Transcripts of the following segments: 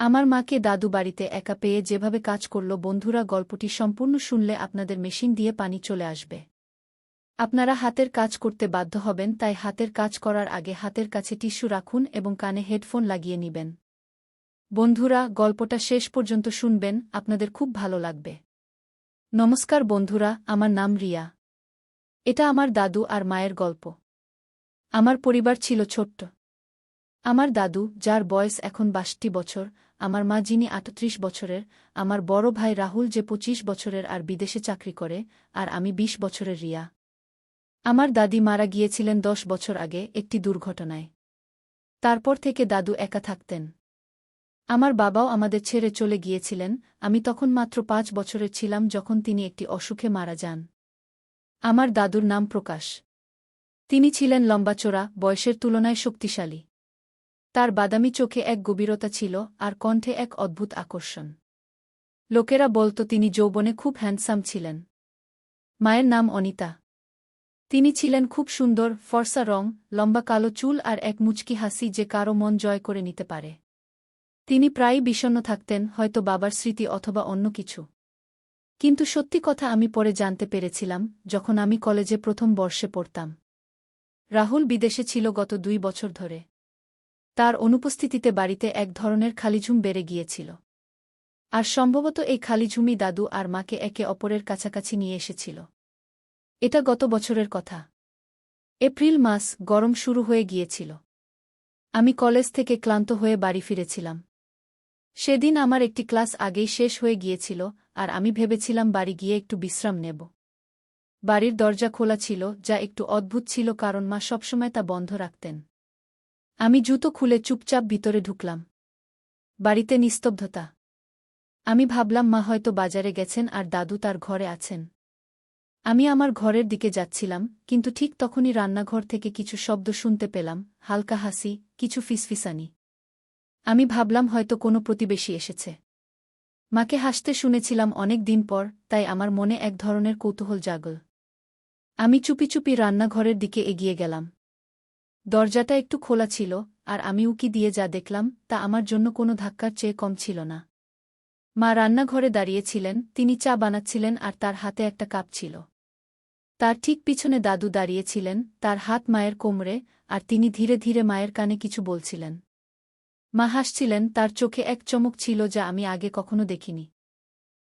আমার মাকে দাদু বাড়িতে একা পেয়ে যেভাবে কাজ করল বন্ধুরা গল্পটি সম্পূর্ণ শুনলে আপনাদের মেশিন দিয়ে পানি চলে আসবে। আপনারা হাতের কাজ করতে বাধ্য হবেন, তাই হাতের কাজ করার আগে হাতের কাছে টিস্যু রাখুন এবং কানে হেডফোন লাগিয়ে নিবেন। বন্ধুরা, গল্পটা শেষ পর্যন্ত শুনবেন, আপনাদের খুব ভালো লাগবে। নমস্কার বন্ধুরা, আমার নাম রিয়া। এটা আমার দাদু আর মায়ের গল্প। আমার পরিবার ছিল ছোট্ট। আমার দাদু, যার বয়স এখন ৬২ বছর, আমার মা যিনি ৩৮ বছরের, আমার বড় ভাই রাহুল যে ২৫ বছরের আর বিদেশে চাকরি করে, আর আমি ২০ বছরের রিয়া। আমার দাদি মারা গিয়েছিলেন ১০ বছর আগে একটি দুর্ঘটনায়। তারপর থেকে দাদু একা থাকতেন। আমার বাবাও আমাদের ছেড়ে চলে গিয়েছিলেন, আমি তখন মাত্র ৫ বছরের ছিলাম যখন তিনি একটি অসুখে মারা যান। আমার দাদুর নাম প্রকাশ। তিনি ছিলেন লম্বাচোরা, বয়সের তুলনায় শক্তিশালী। তার বাদামি চোখে এক গভীরতা ছিল, আর কণ্ঠে এক অদ্ভুত আকর্ষণ। লোকেরা বলত তিনি যৌবনে খুব হ্যান্ডসাম ছিলেন। মায়ের নাম অনিতা। তিনি ছিলেন খুব সুন্দর, ফর্সা রং, লম্বা কালো চুল আর এক মুচকি হাসি যে কারো মন জয় করে নিতে পারে। তিনি প্রায়ই বিষণ্ণ থাকতেন, হয়তো বাবার স্মৃতি অথবা অন্য কিছু। কিন্তু সত্যি কথা আমি পরে জানতে পেরেছিলাম, যখন আমি কলেজে প্রথম বর্ষে পড়তাম। রাহুল বিদেশে ছিল গত ২ বছর ধরে। তার অনুপস্থিতিতে বাড়িতে এক ধরনের খালিঝুম বেড়ে গিয়েছিল। আর সম্ভবত এই খালিঝুমই দাদু আর মাকে একে অপরের কাছাকাছি নিয়ে এসেছিল। এটা গত বছরের কথা। এপ্রিল মাস, গরম শুরু হয়ে গিয়েছিল। আমি কলেজ থেকে ক্লান্ত হয়ে বাড়ি ফিরেছিলাম। সেদিন আমার একটি ক্লাস আগেই শেষ হয়ে গিয়েছিল, আর আমি ভেবেছিলাম বাড়ি গিয়ে একটু বিশ্রাম নেব। বাড়ির দরজা খোলা ছিল, যা একটু অদ্ভুত ছিল কারণ মা সবসময় তা বন্ধ রাখতেন। আমি জুতো খুলে চুপচাপ ভিতরে ঢুকলাম। বাড়িতে নিস্তব্ধতা। আমি ভাবলাম মা হয়তো বাজারে গেছেন আর দাদু তার ঘরে আছেন। আমি আমার ঘরের দিকে যাচ্ছিলাম, কিন্তু ঠিক তখনই রান্নাঘর থেকে কিছু শব্দ শুনতে পেলাম, হালকা হাসি, কিছু ফিসফিসানি। আমি ভাবলাম হয়তো কোনো প্রতিবেশী এসেছে। মাকে হাসতে শুনেছিলাম অনেক দিন পর, তাই আমার মনে এক ধরনের কৌতূহল জাগল। আমি চুপি চুপি রান্নাঘরের দিকে এগিয়ে গেলাম। দরজাটা একটু খোলা ছিল, আর আমি উকি দিয়ে যা দেখলাম তা আমার জন্য কোনো ধাক্কার চেয়ে কম ছিল না। মা রান্নাঘরে দাঁড়িয়েছিলেন, তিনি চা বানাচ্ছিলেন আর তার হাতে একটা কাপ ছিল। তার ঠিক পিছনে দাদু দাঁড়িয়েছিলেন, তার হাত মায়ের কোমরে, আর তিনি ধীরে ধীরে মায়ের কানে কিছু বলছিলেন। মা হাসছিলেন, তার চোখে এক চমক ছিল যা আমি আগে কখনো দেখিনি।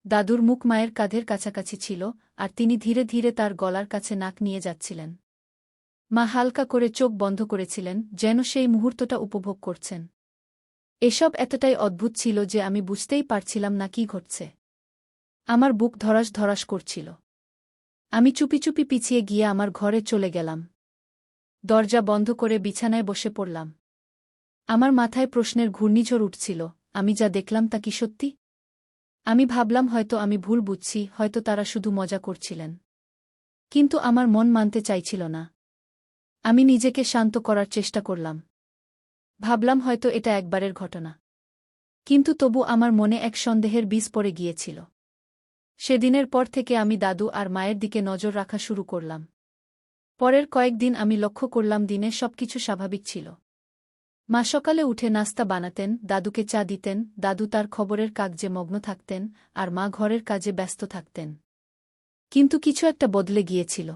দাদুর মুখ মায়ের কাঁধের কাছাকাছি ছিল, আর তিনি ধীরে ধীরে তার গলার কাছে নাক নিয়ে যাচ্ছিলেন। মা হালকা করে চোখ বন্ধ করেছিলেন, যেন সেই মুহূর্তটা উপভোগ করছেন। এসব এতটাই অদ্ভুত ছিল যে আমি বুঝতেই পারছিলাম না কি ঘটছে। আমার বুক ধড়াস ধড়াস করছিল। আমি চুপি চুপি পিছিয়ে গিয়ে আমার ঘরে চলে গেলাম। দরজা বন্ধ করে বিছানায় বসে পড়লাম। আমার মাথায় প্রশ্নের ঘূর্ণিঝড় উঠছিল, আমি যা দেখলাম তা কি সত্যি? আমি ভাবলাম হয়তো আমি ভুল বুঝছি, হয়তো তারা শুধু মজা করছিলেন। কিন্তু আমার মন মানতে চাইছিল না। আমি নিজেকে শান্ত করার চেষ্টা করলাম। ভাবলাম হয়তো এটা একবারের ঘটনা। কিন্তু তবু আমার মনে এক সন্দেহের বীজ পড়ে গিয়েছিল। সেদিনের পর থেকে আমি দাদু আর মায়ের দিকে নজর রাখা শুরু করলাম। পরের কয়েকদিন আমি লক্ষ্য করলাম দিনে সবকিছু স্বাভাবিক ছিল। মা সকালে উঠে নাস্তা বানাতেন, দাদুকে চা দিতেন, দাদু তার খবরের কাগজে মগ্ন থাকতেন, আর মা ঘরের কাজে ব্যস্ত থাকতেন। কিন্তু কিছু একটা বদলে গিয়েছিল।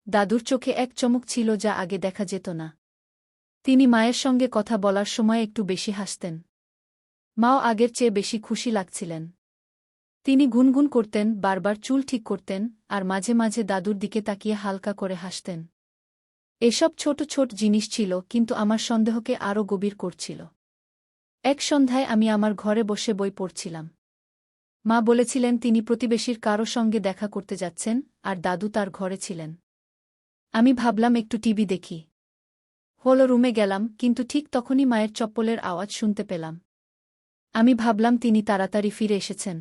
দাদুর চোখে এক চমক ছিল যা আগে দেখা যেত না। তিনি মায়ের সঙ্গে কথা বলার সময় একটু বেশি হাসতেন। মাও আগের চেয়ে বেশি খুশি লাগছিলেন। তিনি গুনগুন করতেন, বারবার চুল ঠিক করতেন, আর মাঝে মাঝে দাদুর দিকে তাকিয়ে হালকা করে হাসতেন। এসব ছোট ছোট জিনিস ছিল, কিন্তু আমার সন্দেহকে আরও গভীর করছিল। এক সন্ধ্যায় আমি আমার ঘরে বসে বই পড়ছিলাম। মা বলেছিলেন তিনি প্রতিবেশীর কারো সঙ্গে দেখা করতে যাচ্ছেন, আর দাদু তার ঘরে ছিলেন। আমি ভাবলাম একটু টিভি দেখি। হলো রুমে গেলাম, কিন্তু ঠিক তখনই মায়ের চপ্পলের আওয়াজ শুনতে পেলাম। আমি ভাবলাম তিনি তাড়াতাড়ি ফিরে এসেছেন।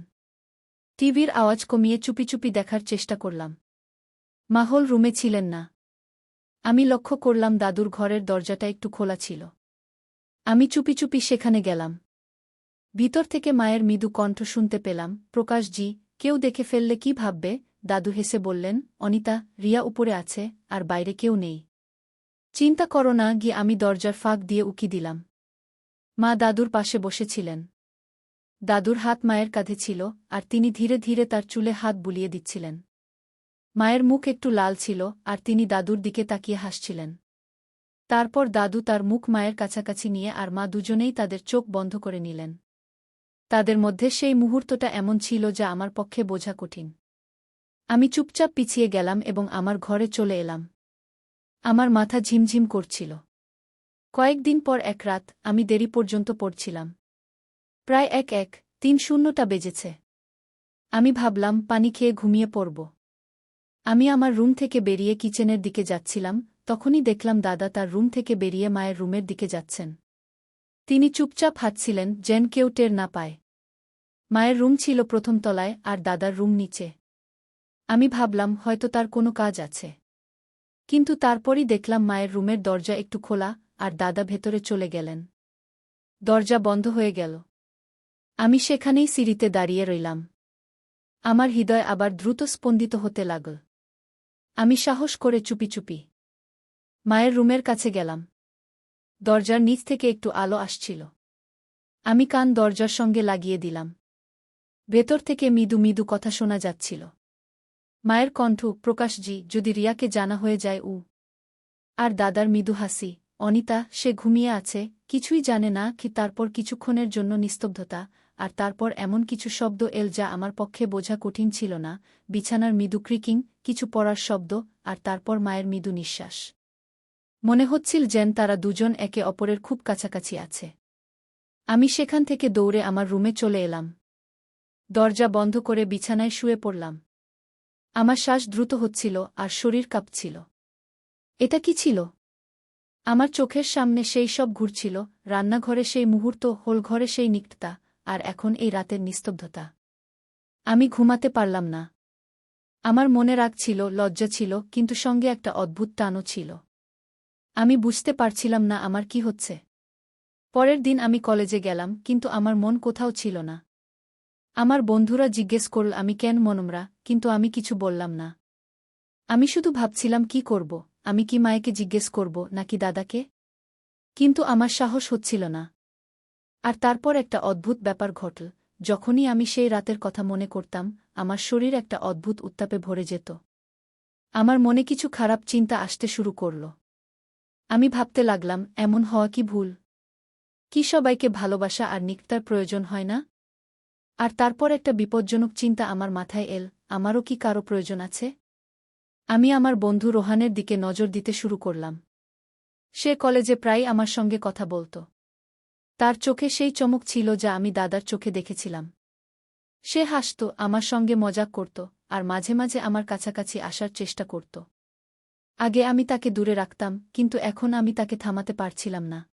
টিভির আওয়াজ কমিয়ে চুপি চুপি দেখার চেষ্টা করলাম। মা হল রুমে ছিলেন না। আমি লক্ষ্য করলাম দাদুর ঘরের দরজাটা একটু খোলা ছিল। আমি চুপি চুপি সেখানে গেলাম। ভিতর থেকে মায়ের মৃদু কণ্ঠ শুনতে পেলাম, প্রকাশজি, কেউ দেখে ফেললে কি ভাববে? দাদু হেসে বললেন, অনিতা, রিয়া উপরে আছে, আর বাইরে কেউ নেই। চিন্তা করো না। গিয়ে আমি দরজার ফাঁক দিয়ে উকি দিলাম। মা দাদুর পাশে বসেছিলেন। দাদুর হাত মায়ের কাঁধে ছিল, আর তিনি ধীরে ধীরে তার চুলে হাত বুলিয়ে দিচ্ছিলেন। মায়ের মুখ একটু লাল ছিল, আর তিনি দাদুর দিকে তাকিয়ে হাসছিলেন। তারপর দাদু তার মুখ মায়ের কাছাকাছি নিয়ে আর মা দুজনেই তাদের চোখ বন্ধ করে নিলেন। তাদের মধ্যে সেই মুহূর্তটা এমন ছিল যা আমার পক্ষে বোঝা কঠিন। আমি চুপচাপ পিছিয়ে গেলাম এবং আমার ঘরে চলে এলাম। আমার মাথা ঝিমঝিম করছিল। কয়েকদিন পর এক রাত আমি দেরি পর্যন্ত পড়ছিলাম। প্রায় 1:30টা বেজেছে। আমি ভাবলাম পানি খেয়ে ঘুমিয়ে পড়ব। আমি আমার রুম থেকে বেরিয়ে কিচেনের দিকে যাচ্ছিলাম, তখনই দেখলাম দাদা তার রুম থেকে বেরিয়ে মায়ের রুমের দিকে যাচ্ছেন। তিনি চুপচাপ হাঁটছিলেন, যেন কেউ টের না পায়। মায়ের রুম ছিল প্রথম তলায় আর দাদার রুম নিচে। আমি ভাবলাম হয়তো তার কোনো কাজ আছে। কিন্তু তারপরই দেখলাম মায়ের রুমের দরজা একটু খোলা, আর দাদা ভেতরে চলে গেলেন। দরজা বন্ধ হয়ে গেল। আমি সেখানেই সিঁড়িতে দাঁড়িয়ে রইলাম। আমার হৃদয় আবার দ্রুত স্পন্দিত হতে লাগল। আমি সাহস করে চুপি চুপি মায়ের রুমের কাছে গেলাম। দরজার নিচ থেকে একটু আলো আসছিল। আমি কান দরজার সঙ্গে লাগিয়ে দিলাম। ভেতর থেকে মৃদু মৃদু কথা শোনা যাচ্ছিল। মায়ের কণ্ঠ, প্রকাশজি, যদি রিয়াকে জানা হয়ে যায় আর দাদার মৃদু হাসি, অনিতা, সে ঘুমিয়ে আছে, কিছুই জানে না কি। তারপর কিছুক্ষণের জন্য নিস্তব্ধতা, আর তারপর এমন কিছু শব্দ এল যা আমার পক্ষে বোঝা কঠিন ছিল না। বিছানার মৃদু ক্রিকিং, কিছু পড়ার শব্দ, আর তারপর মায়ের মৃদু নিঃশ্বাস। মনে হচ্ছিল যেন তারা দুজন একে অপরের খুব কাছাকাছি আছে। আমি সেখান থেকে দৌড়ে আমার রুমে চলে এলাম। দরজা বন্ধ করে বিছানায় শুয়ে পড়লাম। আমার শ্বাস দ্রুত হচ্ছিল আর শরীর কাঁপছিল। এটা কি ছিল? আমার চোখের সামনে সেই সব ঘুরছিল, রান্নাঘরে সেই মুহূর্ত, হোলঘরে সেই নিকটতা, আর এখন এই রাতের নিস্তব্ধতা। আমি ঘুমাতে পারলাম না। আমার মনে রাগ ছিল, লজ্জা ছিল, কিন্তু সঙ্গে একটা অদ্ভুত টানও ছিল। আমি বুঝতে পারছিলাম না আমার কি হচ্ছে। পরের দিন আমি কলেজে গেলাম, কিন্তু আমার মন কোথাও ছিল না। আমার বন্ধুরা জিজ্ঞেস করল আমি কেন মনমরা, কিন্তু আমি কিছু বললাম না। আমি শুধু ভাবছিলাম কি করব, আমি কি মায়েকে জিজ্ঞেস করব নাকি দাদাকে? কিন্তু আমার সাহস হচ্ছিল না। আর তারপর একটা অদ্ভুত ব্যাপার ঘটল। যখনই আমি সেই রাতের কথা মনে করতাম, আমার শরীর একটা অদ্ভুত উত্তাপে ভরে যেত। আমার মনে কিছু খারাপ চিন্তা আসতে শুরু করল। আমি ভাবতে লাগলাম, এমন হওয়া কি ভুল? কি সবাইকে ভালোবাসা আর নিকটার প্রয়োজন হয় না? আর তারপর একটা বিপজ্জনক চিন্তা আমার মাথায় এল, আমারও কি কারো প্রয়োজন আছে? আমি আমার বন্ধু রোহানের দিকে নজর দিতে শুরু করলাম। সে কলেজে প্রায় আমার সঙ্গে কথা বলত। তার চোখে সেই চমক ছিল যা আমি দাদার চোখে দেখেছিলাম। সে হাসত, আমার সঙ্গে মজাক করত, আর মাঝে মাঝে আমার কাছাকাছি আসার চেষ্টা করত। আগে আমি তাকে দূরে রাখতাম, কিন্তু এখন আমি তাকে থামাতে পারছিলাম না।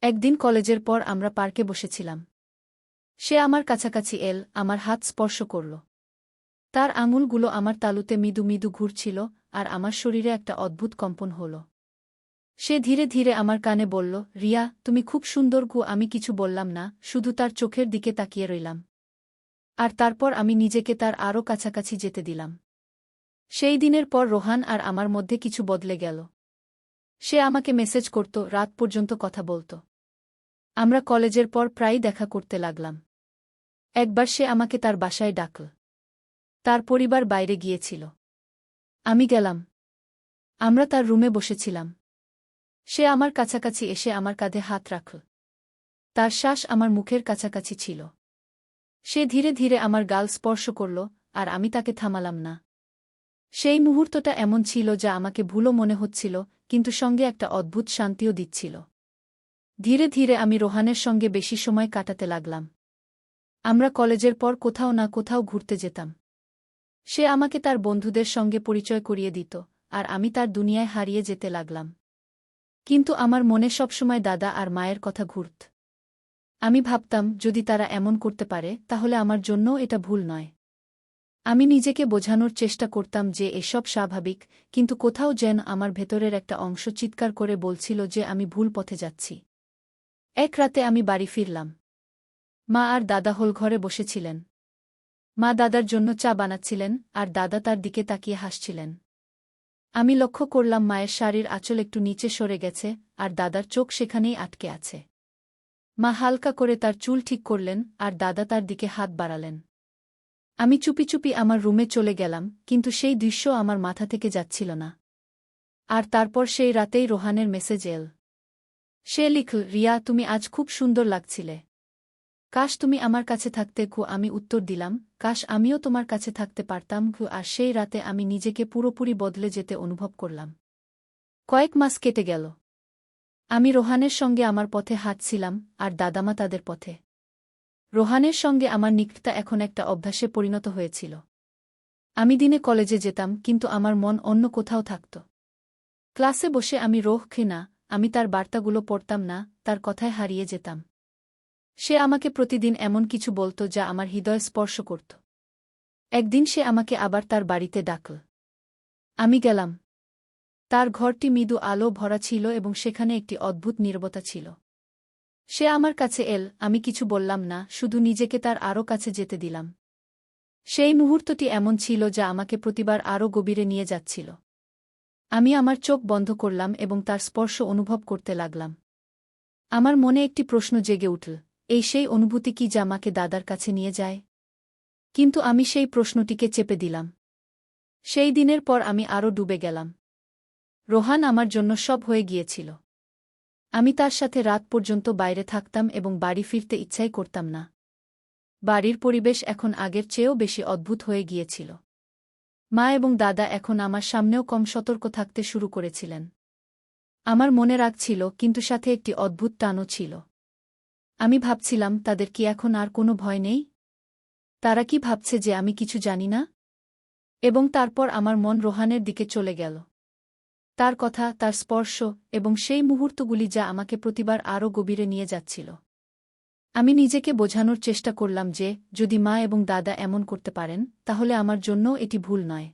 একদিন কলেজের পর আমরা পার্কে বসেছিলাম। সে আমার কাছাকাছি এল, আমার হাত স্পর্শ করল। তার আঙুলগুলো আমার তালুতে মৃদু মৃদু ঘুরছিল, আর আমার শরীরে একটা অদ্ভুত কম্পন হল। সে ধীরে ধীরে আমার কানে বলল, রিয়া, তুমি খুব সুন্দর। আমি কিছু বললাম না, শুধু তার চোখের দিকে তাকিয়ে রইলাম। আর তারপর আমি নিজেকে তার আরও কাছাকাছি যেতে দিলাম। সেই দিনের পর রোহান আর আমার মধ্যে কিছু বদলে গেল। সে আমাকে মেসেজ করত, রাত পর্যন্ত কথা বলত। আমরা কলেজের পর প্রায়ই দেখা করতে লাগলাম। একবার সে আমাকে তার বাসায় ডাকল। তার পরিবার বাইরে গিয়েছিল। আমি গেলাম। আমরা তার রুমে বসেছিলাম। সে আমার কাছাকাছি এসে আমার কাঁধে হাত রাখল। তার শ্বাস আমার মুখের কাছাকাছি ছিল। সে ধীরে ধীরে আমার গাল স্পর্শ করল, আর আমি তাকে থামালাম না। সেই মুহূর্তটা এমন ছিল যা আমাকে ভুলও মনে হচ্ছিল, কিন্তু সঙ্গে একটা অদ্ভুত শান্তিও দিচ্ছিল। ধীরে ধীরে আমি রোহানের সঙ্গে বেশি সময় কাটাতে লাগলাম। আমরা কলেজের পর কোথাও না কোথাও ঘুরতে যেতাম। সে আমাকে তার বন্ধুদের সঙ্গে পরিচয় করিয়ে দিত, আর আমি তার দুনিয়ায় হারিয়ে যেতে লাগলাম। কিন্তু আমার মনে সবসময় দাদা আর মায়ের কথা ঘুরত। আমি ভাবতাম, যদি তারা এমন করতে পারে, তাহলে আমার জন্যও এটা ভুল নয়। আমি নিজেকে বোঝানোর চেষ্টা করতাম যে এসব স্বাভাবিক, কিন্তু কোথাও যেন আমার ভেতরের একটা অংশ চিৎকার করে বলছিল যে আমি ভুল পথে যাচ্ছি। এক রাতে আমি বাড়ি ফিরলাম। মা আর দাদা হোলঘরে বসেছিলেন। মা দাদার জন্য চা বানাচ্ছিলেন, আর দাদা তার দিকে তাকিয়ে হাসছিলেন। আমি লক্ষ্য করলাম মায়ের শাড়ির আঁচল একটু নিচে সরে গেছে, আর দাদার চোখ সেখানেই আটকে আছে। মা হালকা করে তার চুল ঠিক করলেন আর দাদা তার দিকে হাত বাড়ালেন। আমি চুপি চুপি আমার রুমে চলে গেলাম, কিন্তু সেই দৃশ্য আমার মাথা থেকে যাচ্ছিল না। আর তারপর সেই রাতেই রোহানের মেসেজ এল। সে লিখল, রিয়া, তুমি আজ খুব সুন্দর লাগছিলে। কাশ তুমি আমার কাছে থাকতে। আমি উত্তর দিলাম, কাশ আমিও তোমার কাছে থাকতে পারতাম। আর সেই রাতে আমি নিজেকে পুরোপুরি বদলে যেতে অনুভব করলাম। কয়েক মাস কেটে গেল। আমি রোহানের সঙ্গে আমার পথে হাঁটছিলাম, আর দাদামা তাদের পথে। রোহানের সঙ্গে আমার নিকটতা এখন একটা অভ্যাসে পরিণত হয়েছিল। আমি দিনে কলেজে যেতাম, কিন্তু আমার মন অন্য কোথাও থাকত। ক্লাসে বসে আমি না, আমি তার বার্তাগুলো পড়তাম না, তার কথায় হারিয়ে যেতাম। সে আমাকে প্রতিদিন এমন কিছু বলত যা আমার হৃদয় স্পর্শ করত। একদিন সে আমাকে আবার তার বাড়িতে ডাকল। আমি গেলাম। তার ঘরটি মৃদু আলো ভরা ছিল এবং সেখানে একটি অদ্ভুত নীরবতা ছিল। সে আমার কাছে এল, আমি কিছু বললাম না, শুধু নিজেকে তার আরও কাছে যেতে দিলাম। সেই মুহূর্তটি এমন ছিল যা আমাকে প্রতিবার আরও গভীরে নিয়ে যাচ্ছিল। আমি আমার চোখ বন্ধ করলাম এবং তার স্পর্শ অনুভব করতে লাগলাম। আমার মনে একটি প্রশ্ন জেগে উঠল, এই সেই অনুভূতি কি যা আমাকে দাদার কাছে নিয়ে যায়? কিন্তু আমি সেই প্রশ্নটিকে চেপে দিলাম। সেই দিনের পর আমি আরও ডুবে গেলাম। রোহান আমার জন্য সব হয়ে গিয়েছিল। আমি তার সাথে রাত পর্যন্ত বাইরে থাকতাম এবং বাড়ি ফিরতে ইচ্ছাই করতাম না। বাড়ির পরিবেশ এখন আগের চেয়েও বেশি অদ্ভুত হয়ে গিয়েছিল। মা এবং দাদা এখন আমার সামনেও কম সতর্ক থাকতে শুরু করেছিলেন। আমার মনে রাগ ছিল, কিন্তু সাথে একটি অদ্ভুত টানও ছিল। আমি ভাবছিলাম, তাদের কি এখন আর কোনো ভয় নেই? তারা কি ভাবছে যে আমি কিছু জানি না? এবং তারপর আমার মন রোহানের দিকে চলে গেল। তার কথা, তার স্পর্শ, এবং সেই মুহূর্তগুলি যা আমাকে প্রতিবার আরও গভীরে নিয়ে যাচ্ছিল। আমি নিজেকে বোঝানোর চেষ্টা করলাম যে, যদি মা এবং দাদা এমন করতে পারেন, তাহলে আমার জন্যও এটি ভুল নয়।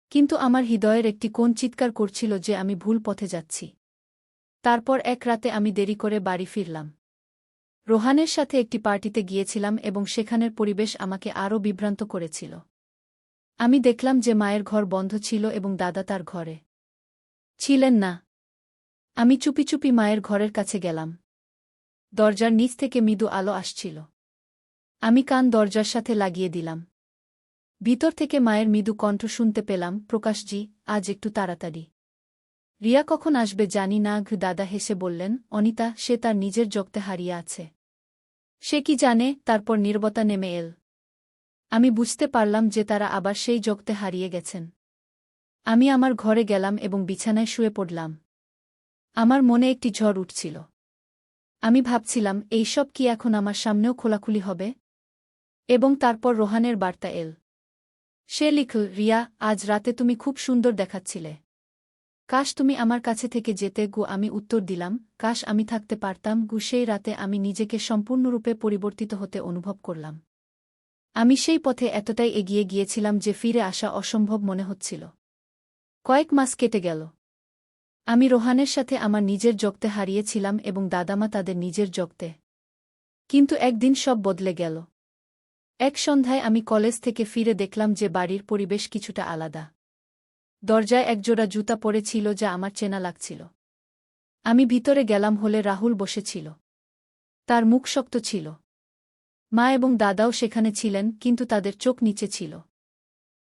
কিন্তু আমার হৃদয়ের একটি কোণ চিৎকার করছিল যে আমি ভুল পথে যাচ্ছি। তারপর এক রাতে আমি দেরি করে বাড়ি ফিরলাম। রোহানের সাথে একটি পার্টিতে গিয়েছিলাম এবং সেখানের পরিবেশ আমাকে আরও বিভ্রান্ত করেছিল। আমি দেখলাম যে মায়ের ঘর বন্ধ ছিল এবং দাদা তার ঘরে ছিলেন না। আমি চুপি চুপি মায়ের ঘরের কাছে গেলাম। দরজার নিচ থেকে মৃদু আলো আসছিল। আমি কান দরজার সাথে লাগিয়ে দিলাম। ভিতর থেকে মায়ের মৃদু কণ্ঠ শুনতে পেলাম, প্রকাশজি, আজ একটু তাড়াতাড়ি। রিয়া কখন আসবে জানি না। দাদা হেসে বললেন, অনিতা, সে তার নিজের জগতে হারিয়ে আছে। সে কি জানে? তারপর নীরবতা নেমে এল। আমি বুঝতে পারলাম যে তারা আবার সেই জগতে হারিয়ে গেছেন। আমি আমার ঘরে গেলাম এবং বিছানায় শুয়ে পড়লাম। আমার মনে একটি ঝড় উঠছিল। আমি ভাবছিলাম, এই সব কি এখন আমার সামনেও খোলাখুলি হবে? এবং তারপর রোহানের বার্তা এল। সে লিখল, রিয়া, আজ রাতে তুমি খুব সুন্দর দেখাচ্ছিলে। কাশ তুমি আমার কাছে থেকে যেতে। আমি উত্তর দিলাম, কাশ আমি থাকতে পারতাম। সেই রাতে আমি নিজেকে সম্পূর্ণরূপে পরিবর্তিত হতে অনুভব করলাম। আমি সেই পথে এতটাই এগিয়ে গিয়েছিলাম যে ফিরে আসা অসম্ভব মনে হচ্ছিল। কয়েক মাস কেটে গেল। আমি রোহানের সাথে আমার নিজের জগতে হারিয়েছিলাম এবং দাদামা তাদের নিজের জগতে। কিন্তু একদিন সব বদলে গেল। এক সন্ধ্যায় আমি কলেজ থেকে ফিরে দেখলাম যে বাড়ির পরিবেশ কিছুটা আলাদা। দরজায় একজোড়া জুতা পরে ছিল যা আমার চেনা লাগছিল। আমি ভিতরে গেলাম হলে রাহুল বসেছিল। তার মুখ শক্ত ছিল। মা এবং দাদাও সেখানে ছিলেন, কিন্তু তাদের চোখ নিচে ছিল।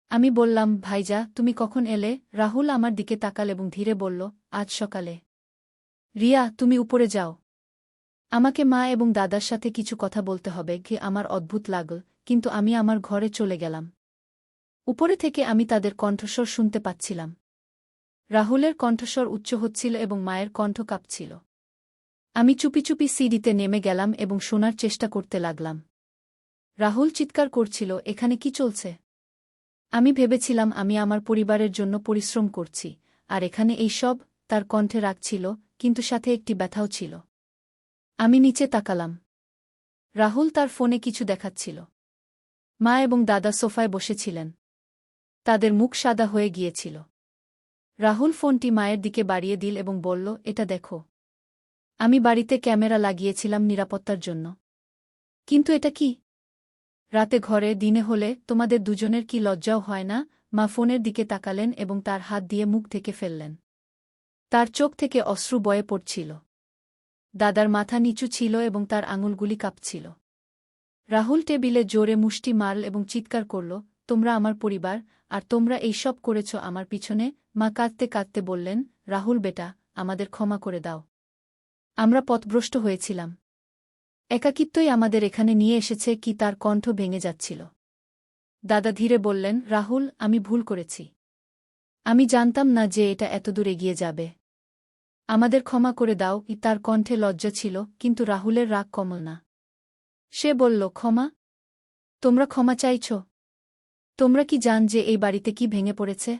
আমি বললাম, ভাইজা, তুমি কখন এলে? রাহুল আমার দিকে তাকাল এবং ধীরে বলল, আজ সকালে। রিয়া, তুমি উপরে যাও। আমাকে মা এবং দাদার সাথে কিছু কথা বলতে হবে। আমার অদ্ভুত লাগল, কিন্তু আমি আমার ঘরে চলে গেলাম। উপরে থেকে আমি তাদের কণ্ঠস্বর শুনতে পাচ্ছিলাম। রাহুলের কণ্ঠস্বর উচ্চ হচ্ছিল এবং মায়ের কণ্ঠ কাঁপছিল। আমি চুপি চুপি সিঁড়িতে নেমে গেলাম এবং শোনার চেষ্টা করতে লাগলাম। রাহুল চিৎকার করছিল, এখানে কি চলছে? আমি ভেবেছিলাম আমি আমার পরিবারের জন্য পরিশ্রম করছি, আর এখানে এই সব। তার কণ্ঠে রাগ ছিল, কিন্তু সাথে একটি ব্যথাও ছিল। আমি নিচে তাকালাম। রাহুল তার ফোনে কিছু দেখাচ্ছিল। মা এবং দাদা সোফায় বসেছিলেন। তাদের মুখ সাদা হয়ে গিয়েছিল। রাহুল ফোনটি মায়ের দিকে বাড়িয়ে দিল এবং বলল, এটা দেখো। আমি বাড়িতে ক্যামেরা লাগিয়েছিলাম নিরাপত্তার জন্য। কিন্তু এটা কি? রাতে ঘরে, দিনে হলে তোমাদের দুজনের কি লজ্জাও হয় না? মা ফোনের দিকে তাকালেন এবং তার হাত দিয়ে মুখ ঢেকে ফেললেন। তার চোখ থেকে অশ্রু বয়ে পড়ছিল। দাদার মাথা নিচু ছিল এবং তার আঙুলগুলি কাঁপছিল। রাহুল টেবিলে জোরে মুষ্টি মারল এবং চিৎকার করল, তোমরা আমার পরিবার, আর তোমরা এই সব করেছ আমার পিছনে। মা কাঁদতে কাঁদতে বললেন, রাহুল বেটা, আমাদের ক্ষমা করে দাও। আমরা পথভ্রষ্ট হয়েছিলাম। একাকিত্বই আমাদের এখানে নিয়ে এসেছে। কি তার কণ্ঠ ভেঙে যাচ্ছিল। দাদা ধীরে বললেন, রাহুল, আমি ভুল করেছি। আমি জানতাম না যে এটা এতদূর এগিয়ে যাবে। আমাদের ক্ষমা করে দাও। তার কণ্ঠে লজ্জা ছিল, কিন্তু রাহুলের রাগ কমল না। সে বলল, ক্ষমা? তোমরা ক্ষমা চাইছ? তোমরা কি জান যে এই বাড়িতে কি ভেঙে পড়েছে?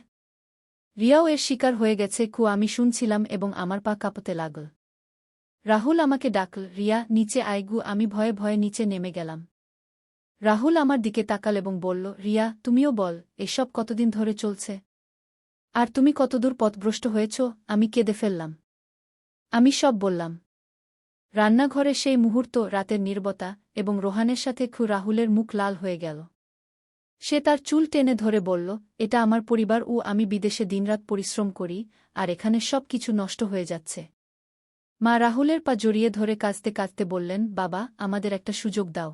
রিয়াও এর শিকার হয়ে গেছে। আমি শুনছিলাম এবং আমার পা কাঁপতে লাগল। রাহুল আমাকে ডাকল, রিয়া, নিচে আয়। আমি ভয়ে ভয়ে নিচে নেমে গেলাম। রাহুল আমার দিকে তাকাল এবং বলল, রিয়া, তুমিও বল, এসব কতদিন ধরে চলছে? আর তুমি কতদূর পথভ্রষ্ট হয়েছ? আমি কেঁদে ফেললাম। আমি সব বললাম। রান্নাঘরে সেই মুহূর্ত, রাতের নীরবতা, এবং রোহানের সাথে রাহুলের মুখ লাল হয়ে গেল। সে তার চুল টেনে ধরে বলল, এটা আমার পরিবার আমি বিদেশে দিনরাত পরিশ্রম করি, আর এখানে সব কিছু নষ্ট হয়ে যাচ্ছে। মা রাহুলের পা জড়িয়ে ধরে কাঁদতে কাঁদতে বললেন, বাবা, আমাদের একটা সুযোগ দাও।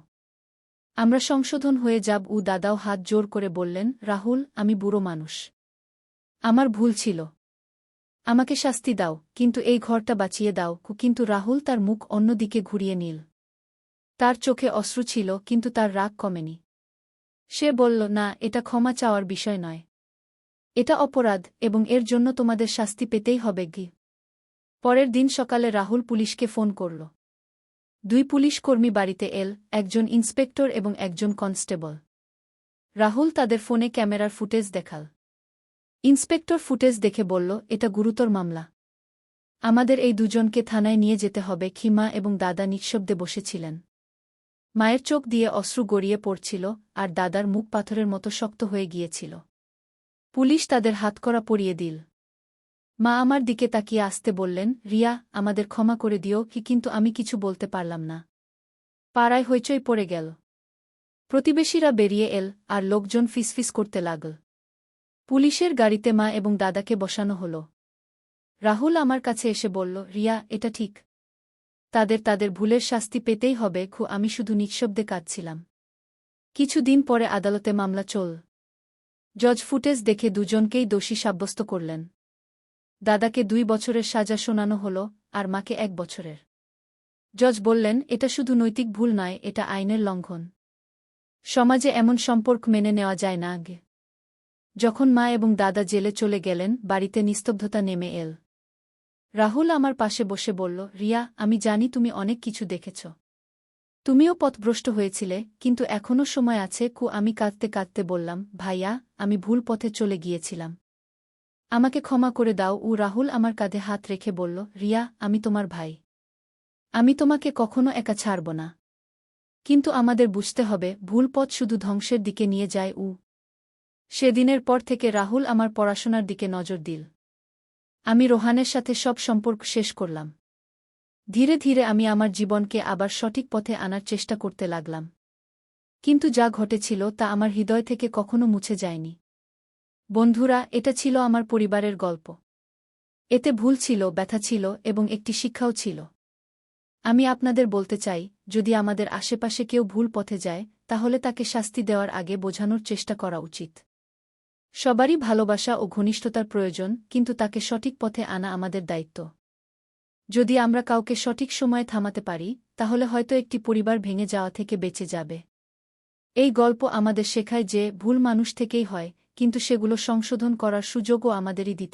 আমরা সংশোধন হয়ে যাব। দাদাও হাত জোর করে বললেন, রাহুল, আমি বুড়ো মানুষ। আমার ভুল ছিল। আমাকে শাস্তি দাও, কিন্তু এই ঘরটা বাঁচিয়ে দাও। কিন্তু রাহুল তার মুখ অন্যদিকে ঘুরিয়ে নিল। তার চোখে অশ্রু ছিল, কিন্তু তার রাগ কমেনি। সে বলল, না, এটা ক্ষমা চাওয়ার বিষয় নয়। এটা অপরাধ, এবং এর জন্য তোমাদের শাস্তি পেতেই হবে। পরের দিন সকালে রাহুল পুলিশকে ফোন করল। 2 পুলিশ কর্মী বাড়িতে এল, একজন ইন্সপেক্টর এবং একজন কনস্টেবল। রাহুল তাদের ফোনে ক্যামেরার ফুটেজ দেখাল। ইন্সপেক্টর ফুটেজ দেখে বলল, এটা গুরুতর মামলা। আমাদের এই দুজনকে থানায় নিয়ে যেতে হবে। মা এবং দাদা নিঃশব্দে বসেছিলেন। মায়ের চোখ দিয়ে অশ্রু গড়িয়ে পড়ছিল, আর দাদার মুখ পাথরের মতো শক্ত হয়ে গিয়েছিল। পুলিশ তাদের হাতকড়া পরিয়ে দিল। মা আমার দিকে তাকিয়ে আসতে বললেন, রিয়া, আমাদের ক্ষমা করে দিও। কিন্তু আমি কিছু বলতে পারলাম না। পাড়ায় হইচই পড়ে গেল। প্রতিবেশীরা বেরিয়ে এল, আর লোকজন ফিসফিস করতে লাগল। পুলিশের গাড়িতে মা এবং দাদাকে বসানো হল। রাহুল আমার কাছে এসে বলল, রিয়া, এটা ঠিক। তাদের ভুলের শাস্তি পেতেই হবে। আমি শুধু নিঃশব্দে কাঁদছিলাম। কিছুদিন পরে আদালতে মামলা চল। জজ ফুটেজ দেখে দুজনকেই দোষী সাব্যস্ত করলেন। দাদাকে 2 বছরের সাজা শোনানো হল, আর মাকে 1 বছরের। জজ বললেন, এটা শুধু নৈতিক ভুল নয়, এটা আইনের লঙ্ঘন। সমাজে এমন সম্পর্ক মেনে নেওয়া যায় না। যখন মা এবং দাদা জেলে চলে গেলেন, বাড়িতে নিস্তব্ধতা নেমে এল। রাহুল আমার পাশে বসে বলল, রিয়া, আমি জানি তুমি অনেক কিছু দেখেছ। তুমিও পথভ্রষ্ট হয়েছিলে, কিন্তু এখনও সময় আছে। আমি কাঁদতে কাঁদতে বললাম, ভাইয়া, আমি ভুল পথে চলে গিয়েছিলাম। আমাকে ক্ষমা করে দাও। রাহুল আমার কাঁধে হাত রেখে বলল, রিয়া, আমি তোমার ভাই। আমি তোমাকে কখনো একা ছাড়ব না। কিন্তু আমাদের বুঝতে হবে, ভুল পথ শুধু ধ্বংসের দিকে নিয়ে যায়। সেদিনের পর থেকে রাহুল আমার পড়াশোনার দিকে নজর দিল। আমি রোহানের সাথে সব সম্পর্ক শেষ করলাম। ধীরে ধীরে আমি আমার জীবনকে আবার সঠিক পথে আনার চেষ্টা করতে লাগলাম। কিন্তু যা ঘটেছিল তা আমার হৃদয় থেকে কখনো মুছে যায়নি। বন্ধুরা, এটা ছিল আমার পরিবারের গল্প। এতে ভুল ছিল, ব্যথা ছিল, এবং একটি শিক্ষাও ছিল। আমি আপনাদের বলতে চাই, যদি আমাদের আশেপাশে কেউ ভুল পথে যায়, তাহলে তাকে শাস্তি দেওয়ার আগে বোঝানোর চেষ্টা করা উচিত। সবারই ভালোবাসা ও ঘনিষ্ঠতার প্রয়োজন, কিন্তু তাকে সঠিক পথে আনা আমাদের দায়িত্ব। যদি আমরা কাউকে সঠিক সময়ে থামাতে পারি, তাহলে হয়তো একটি পরিবার ভেঙে যাওয়া থেকে বেঁচে যাবে। এই গল্প আমাদের শেখায় যে ভুল মানুষ থেকেই হয়, কিন্তু সেগুলো সংশোধন করার সুযোগও আমাদেরই দিতে